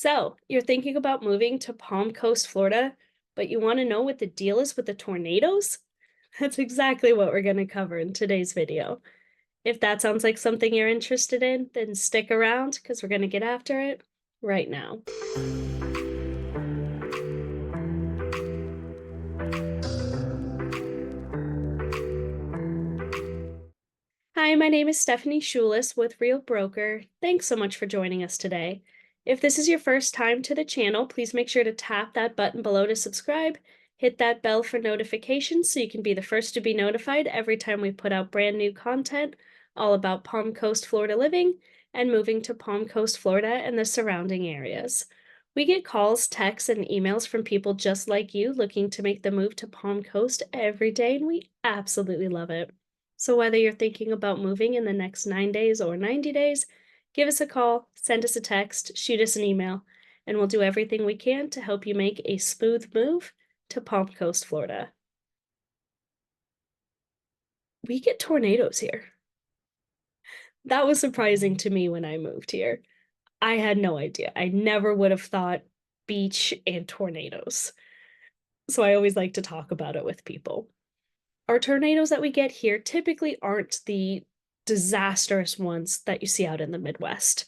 So, you're thinking about moving to Palm Coast, Florida, but you want to know what the deal is with the tornadoes? That's exactly what we're going to cover in today's video. If that sounds like something you're interested in, then stick around because we're going to get after it right now. Hi, my name is Stephanie Schulis with Real Broker. Thanks so much for joining us today. If this is your first time to the channel, please make sure to tap that button below to subscribe. Hit that bell for notifications so you can be the first to be notified every time we put out brand new content all about Palm Coast, Florida living and moving to Palm Coast, Florida and the surrounding areas. We get calls, texts, and emails from people just like you looking to make the move to Palm Coast every day, and we absolutely love it. So, whether you're thinking about moving in the next 9 days or 90 days, give us a call, send us a text, shoot us an email, and we'll do everything we can to help you make a smooth move to Palm Coast, Florida. We get tornadoes here. That was surprising to me when I moved here. I had no idea. I never would have thought beach and tornadoes. So, I always like to talk about it with people. Our tornadoes that we get here typically aren't the disastrous ones that you see out in the Midwest,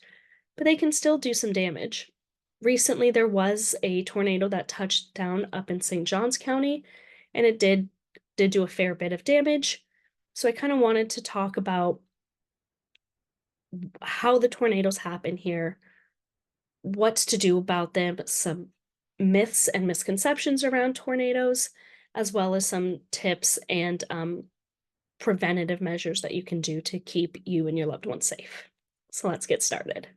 but they can still do some damage. Recently, there was a tornado that touched down up in St. Johns County, and it did do a fair bit of damage. So I kind of wanted to talk about how the tornadoes happen here, what to do about them, some myths and misconceptions around tornadoes, as well as some tips and preventative measures that you can do to keep you and your loved ones safe. So let's get started.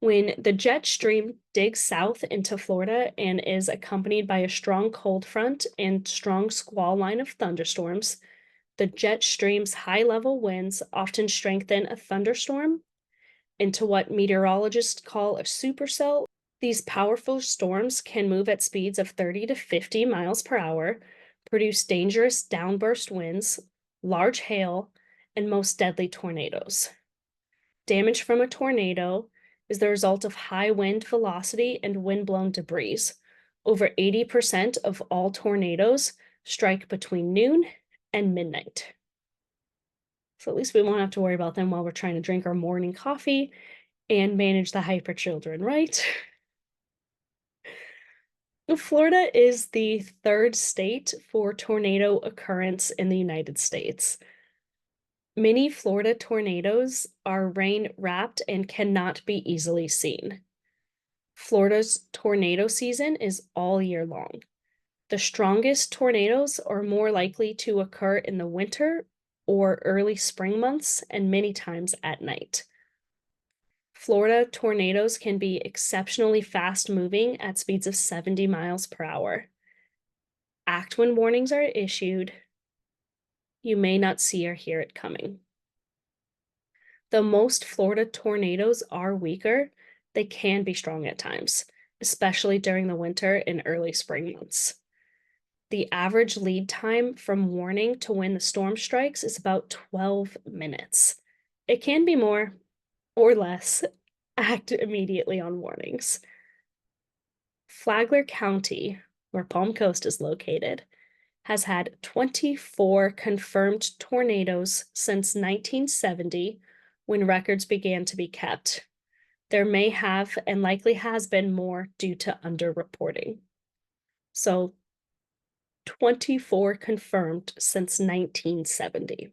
When the jet stream digs south into Florida and is accompanied by a strong cold front and strong squall line of thunderstorms, the jet stream's high level winds often strengthen a thunderstorm into what meteorologists call a supercell. These powerful storms can move at speeds of 30 to 50 miles per hour, produce dangerous downburst winds, large hail, and most deadly tornadoes. Damage from a tornado is the result of high wind velocity and wind-blown debris. Over 80% of all tornadoes strike between noon and midnight. So at least we won't have to worry about them while we're trying to drink our morning coffee and manage the hyper children, right? Florida is the third state for tornado occurrence in the United States. Many Florida tornadoes are rain-wrapped and cannot be easily seen. Florida's tornado season is all year long. The strongest tornadoes are more likely to occur in the winter or early spring months and many times at night. Florida tornadoes can be exceptionally fast-moving at speeds of 70 miles per hour. Act when warnings are issued. You may not see or hear it coming. Though most Florida tornadoes are weaker, they can be strong at times, especially during the winter and early spring months. The average lead time from warning to when the storm strikes is about 12 minutes. It can be more or less. Act immediately on warnings. Flagler County, where Palm Coast is located, has had 24 confirmed tornadoes since 1970 when records began to be kept. There may have and likely has been more due to underreporting. So 24 confirmed since 1970.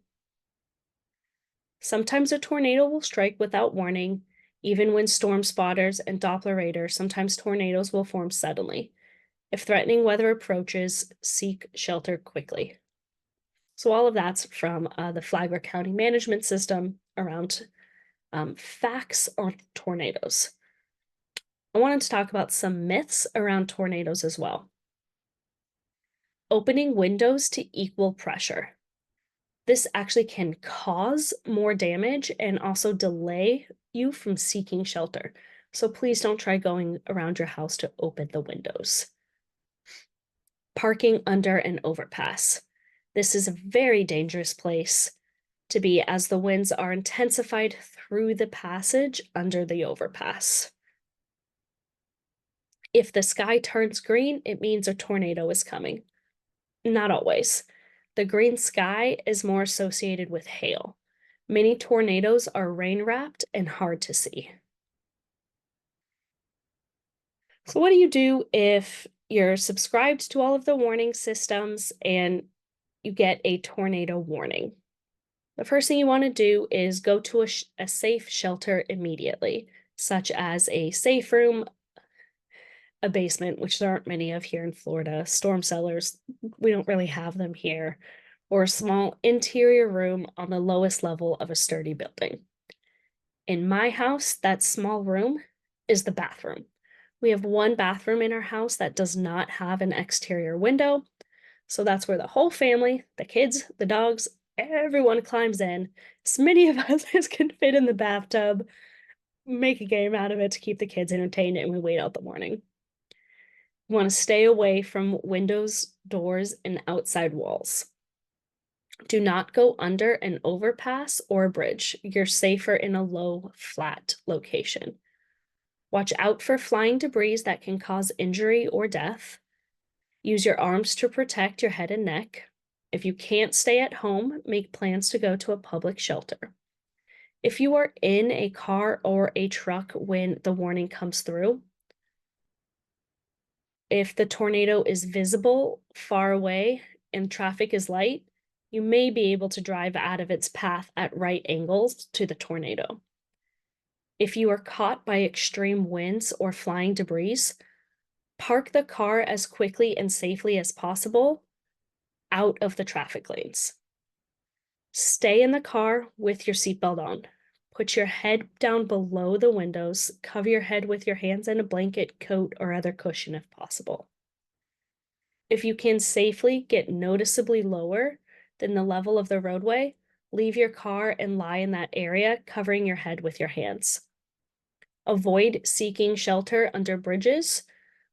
Sometimes a tornado will strike without warning. Even when storm spotters and Doppler radar, sometimes tornadoes will form suddenly. If threatening weather approaches, seek shelter quickly. So all of that's from the Flagler County Management System around facts on tornadoes. I wanted to talk about some myths around tornadoes as well. Opening windows to equal pressure. This actually can cause more damage and also delay you from seeking shelter. So please don't try going around your house to open the windows. Parking under an overpass. This is a very dangerous place to be as the winds are intensified through the passage under the overpass. If the sky turns green, it means a tornado is coming. Not always. The green sky is more associated with hail. Many tornadoes are rain wrapped and hard to see. So, what do you do if you're subscribed to all of the warning systems and you get a tornado warning? The first thing you want to do is go to a safe shelter immediately, such as a safe room, a basement, which there aren't many of here in Florida, storm cellars, we don't really have them here, or a small interior room on the lowest level of a sturdy building. In my house, that small room is the bathroom. We have one bathroom in our house that does not have an exterior window, so that's where the whole family, the kids, the dogs, everyone climbs in. As many of us as can fit in the bathtub, make a game out of it to keep the kids entertained, and we wait out the morning. You want to stay away from windows, doors, and outside walls. Do not go under an overpass or a bridge. You're safer in a low, flat location. Watch out for flying debris that can cause injury or death. Use your arms to protect your head and neck. If you can't stay at home, make plans to go to a public shelter. If you are in a car or a truck when the warning comes through, if the tornado is visible far away and traffic is light, you may be able to drive out of its path at right angles to the tornado. If you are caught by extreme winds or flying debris, park the car as quickly and safely as possible out of the traffic lanes. Stay in the car with your seatbelt on. Put your head down below the windows. Cover your head with your hands in a blanket, coat, or other cushion if possible. If you can safely get noticeably lower than the level of the roadway, leave your car and lie in that area, covering your head with your hands. Avoid seeking shelter under bridges,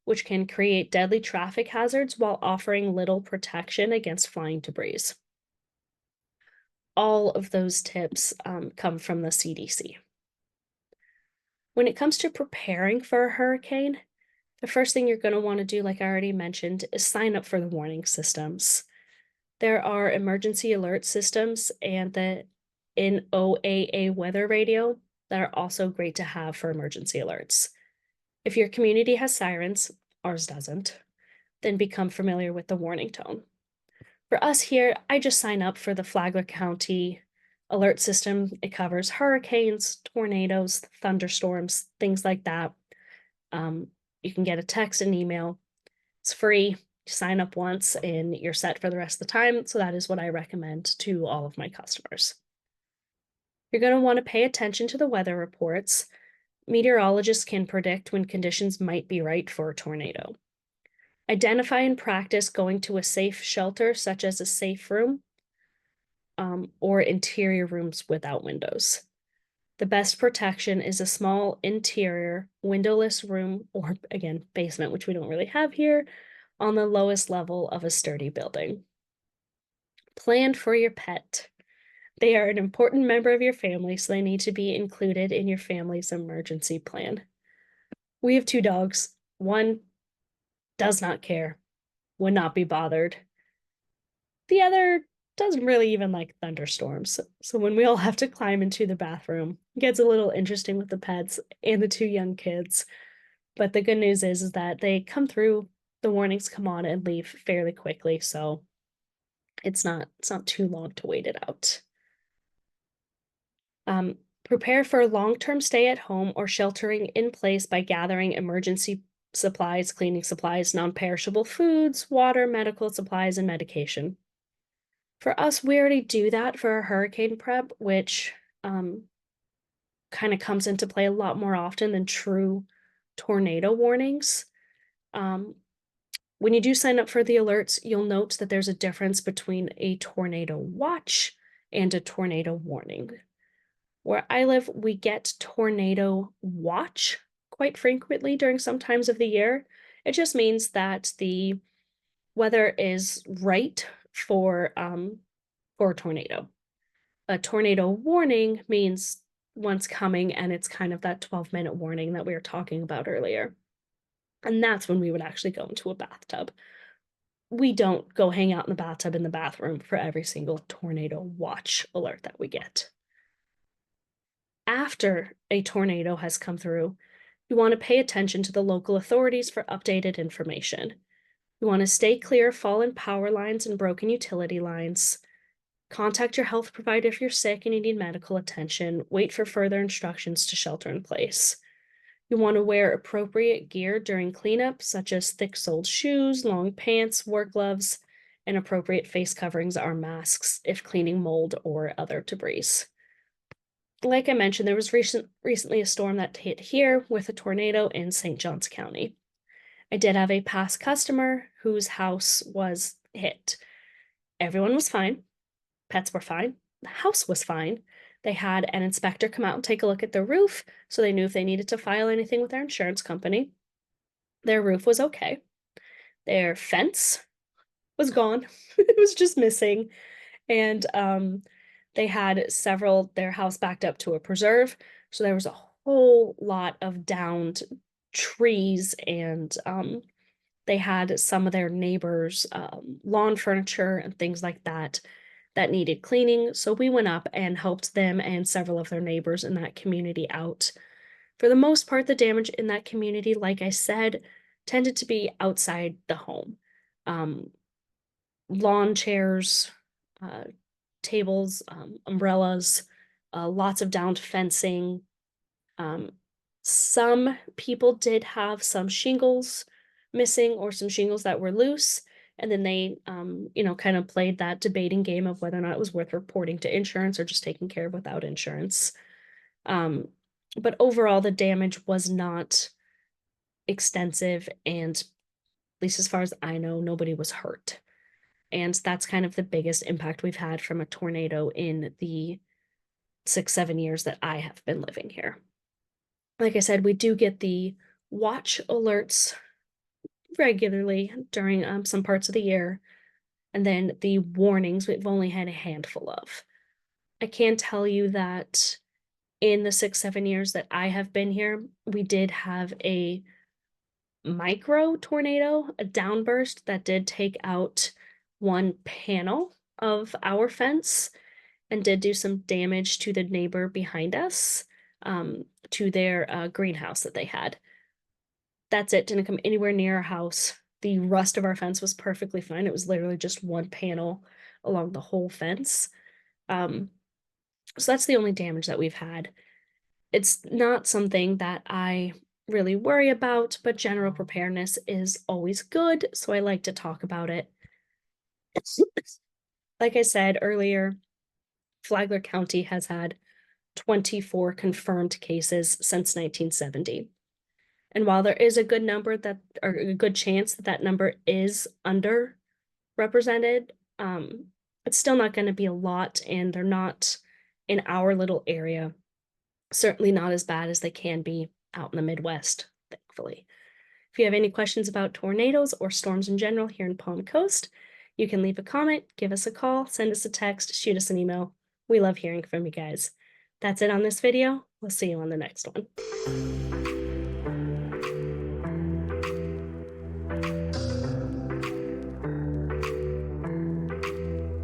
which can create deadly traffic hazards while offering little protection against flying debris. All of those tips come from the CDC. When it comes to preparing for a hurricane, the first thing you're going to want to do, like I already mentioned, is sign up for the warning systems. There are emergency alert systems and the NOAA weather radio that are also great to have for emergency alerts. If your community has sirens, ours doesn't, then become familiar with the warning tone. For us here, I just sign up for the Flagler County alert system. It covers hurricanes, tornadoes, thunderstorms, things like that. You can get a text and email. It's free. You sign up once and you're set for the rest of the time. So that is what I recommend to all of my customers. You're going to want to pay attention to the weather reports. Meteorologists can predict when conditions might be right for a tornado. Identify and practice going to a safe shelter, such as a safe room, or interior rooms without windows. The best protection is a small interior windowless room, or again, basement, which we don't really have here, on the lowest level of a sturdy building. Plan for your pet. They are an important member of your family, so they need to be included in your family's emergency plan. We have 2 dogs. One does not care, would not be bothered. The other doesn't really even like thunderstorms. So when we all have to climb into the bathroom, it gets a little interesting with the pets and the 2 young kids. But the good news is that they come through, the warnings come on and leave fairly quickly, so it's not too long to wait it out. Prepare for a long-term stay at home or sheltering in place by gathering emergency supplies, cleaning supplies, non-perishable foods, water, medical supplies, and medication. For us, we already do that for our hurricane prep, which kind of comes into play a lot more often than true tornado warnings. When you do sign up for the alerts, you'll note that there's a difference between a tornado watch and a tornado warning. Where I live, we get tornado watch quite frequently during some times of the year. It just means that the weather is right for a tornado. A tornado warning means one's coming, and it's kind of that 12-minute warning that we were talking about earlier. and that's when we would actually go into a bathtub. We don't go hang out in the bathtub in the bathroom for every single tornado watch alert that we get. After a tornado has come through, you want to pay attention to the local authorities for updated information. You want to stay clear of fallen power lines and broken utility lines. Contact your health provider if you're sick and you need medical attention. Wait for further instructions to shelter in place. You want to wear appropriate gear during cleanup, such as thick soled shoes, long pants, work gloves, and appropriate face coverings are masks if cleaning mold or other debris. Like I mentioned, there was recently a storm that hit here with a tornado in St. Johns County. I did have a past customer whose house was hit. Everyone was fine. Pets were fine. The house was fine. They had an inspector come out and take a look at the roof, so they knew if they needed to file anything with their insurance company. Their roof was okay. Their fence was gone. It was just missing. And they had their house backed up to a preserve, so there was a whole lot of downed trees, and they had some of their neighbors' lawn furniture and things like that that needed cleaning. So we went up and helped them and several of their neighbors in that community out. For the most part, the damage in that community, like I said, tended to be outside the home. Um, Lawn chairs, uh, tables, umbrellas, lots of downed fencing. Um, some people did have some shingles missing or some shingles that were loose. And then they, kind of played that debating game of whether or not it was worth reporting to insurance or just taking care of without insurance. Um, but overall, the damage was not extensive. And at least as far as I know, nobody was hurt. And that's kind of the biggest impact we've had from a tornado in the 6, 7 years that I have been living here. Like I said, we do get the watch alerts regularly during some parts of the year. And then the warnings, we've only had a handful of. I can tell you that in the 6, 7 years that I have been here, we did have a micro tornado, a downburst that did take out one panel of our fence and did do some damage to the neighbor behind us, to their greenhouse that they had. That's it, didn't come anywhere near our house. The rest of our fence was perfectly fine. It was literally just one panel along the whole fence. So that's the only damage that we've had. It's not something that I really worry about, but general preparedness is always good, so I like to talk about it. Like I said earlier, Flagler County has had 24 confirmed cases since 1970. And while there is a good number or a good chance that that number is underrepresented, it's still not going to be a lot, and they're not in our little area. Certainly not as bad as they can be out in the Midwest, thankfully. If you have any questions about tornadoes or storms in general here in Palm Coast, you can leave a comment, give us a call, send us a text, shoot us an email. We love hearing from you guys. That's it on this video. We'll see you on the next one.